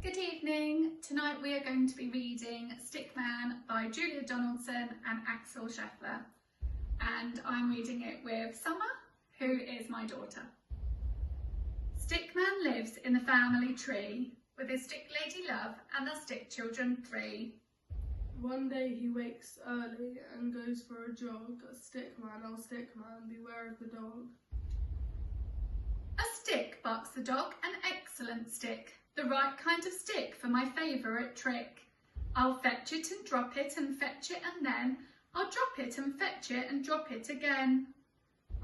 Good evening. Tonight we are going to be reading Stickman by Julia Donaldson and Axel Scheffler. And I'm reading it with Summer, who is my daughter. Stickman lives in the family tree with his stick lady love and their stick children 3. One day he wakes early and goes for a jog. Stickman, oh Stickman, beware of the dog. A stick barks the dog, an excellent stick, the right kind of stick for my favourite trick. I'll fetch it and drop it and fetch it and then I'll drop it and fetch it and drop it again.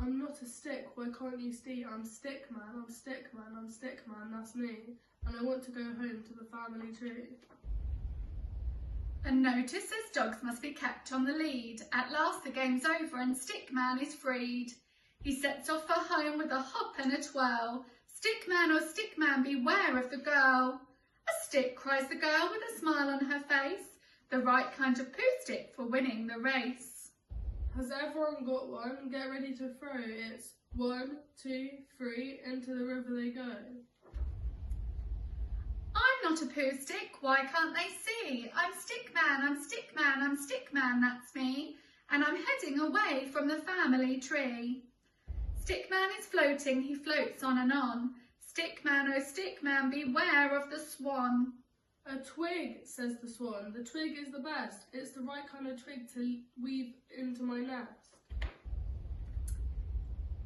I'm not a stick, why can't you see? I'm Stickman, I'm Stickman, I'm Stickman, that's me. And I want to go home to the family tree. A notice says dogs must be kept on the lead. At last the game's over and Stickman is freed. He sets off for home with a hop and a twirl. Stickman, oh Stickman, beware of the girl. A stick, cries the girl with a smile on her face, the right kind of poo stick for winning the race. Has everyone got one? Get ready to throw. It's 1, 2, 3, into the river they go. I'm not a poo stick, why can't they see? I'm Stickman, I'm Stickman, I'm Stickman, that's me. And I'm heading away from the family tree. Stickman is floating, he floats on and on. Stickman, oh Stickman, beware of the swan. A twig, says the swan. The twig is the best. It's the right kind of twig to weave into my nest.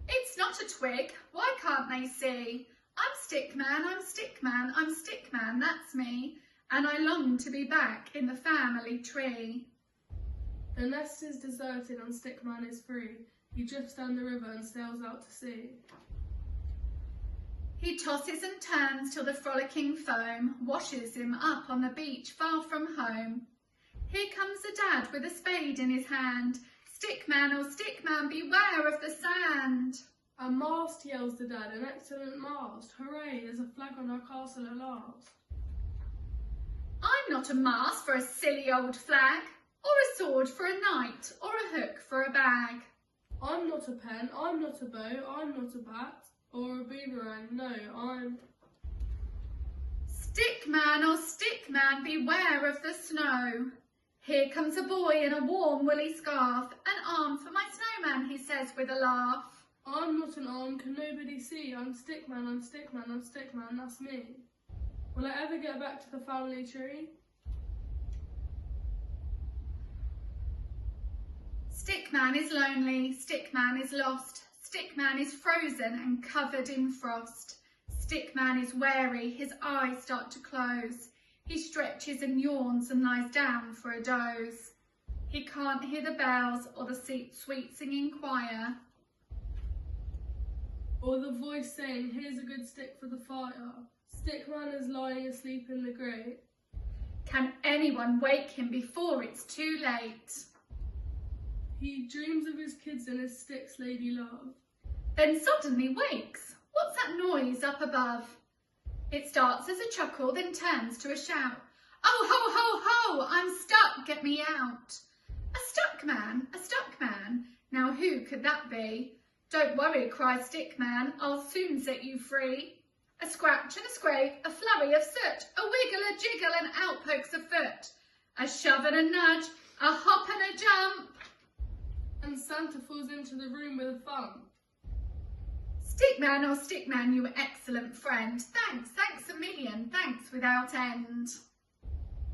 It's not a twig, why can't they see? I'm Stickman, I'm Stickman, I'm Stickman, that's me. And I long to be back in the family tree. The nest is deserted and Stickman is free. He drifts down the river and sails out to sea. He tosses and turns till the frolicking foam washes him up on the beach far from home. Here comes the dad with a spade in his hand. Stickman, oh Stickman, beware of the sand. A mast, yells the dad, an excellent mast. Hooray, there's a flag on our castle at last. I'm not a mast for a silly old flag, or a sword for a knight, or a hook for a bag. I'm not a pen, I'm not a bow, I'm not a bat, or a boomerang, no, I'm... Stickman, oh Stickman, beware of the snow. Here comes a boy in a warm woolly scarf, an arm for my snowman, he says with a laugh. I'm not an arm, can nobody see? I'm Stickman, I'm Stickman, I'm Stickman, that's me. Will I ever get back to the family tree? Stickman is lonely, Stickman is lost, Stickman is frozen and covered in frost. Stickman is wary, his eyes start to close. He stretches and yawns and lies down for a doze. He can't hear the bells or the sweet singing choir. Or the voice saying, here's a good stick for the fire. Stickman is lying asleep in the grate. Can anyone wake him before it's too late? He dreams of his kids and his stick's lady love. Then suddenly wakes. What's that noise up above? It starts as a chuckle, then turns to a shout. Oh, ho, ho, ho, I'm stuck, get me out. A stuck man, a stuck man. Now who could that be? Don't worry, cries Stickman, I'll soon set you free. A scratch and a scrape, a flurry of soot, a wiggle, a jiggle, and out pokes a foot. A shove and a nudge, a hop and a jump. And Santa falls into the room with a thump. Stickman, oh Stickman, you excellent friend. Thanks, thanks a million, thanks without end.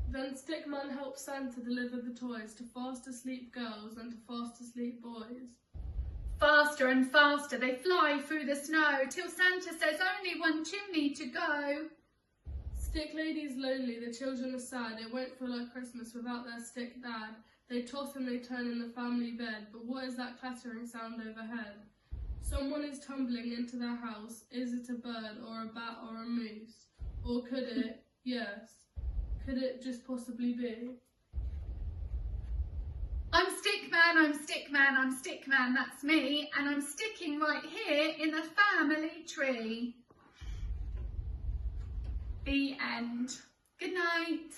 Then Stickman helps Santa deliver the toys to fast asleep girls and to fast asleep boys. Faster and faster they fly through the snow, till Santa says only one chimney to go. Stick lady's lonely, the children are sad. It won't feel like Christmas without their stick dad. They toss and they turn in the family bed, but what is that clattering sound overhead? Someone is tumbling into their house. Is it a bird or a bat or a moose? Or could it, yes, could it just possibly be? I'm Stickman, I'm Stickman, I'm Stickman, that's me, and I'm sticking right here in the family tree. The end. Good night.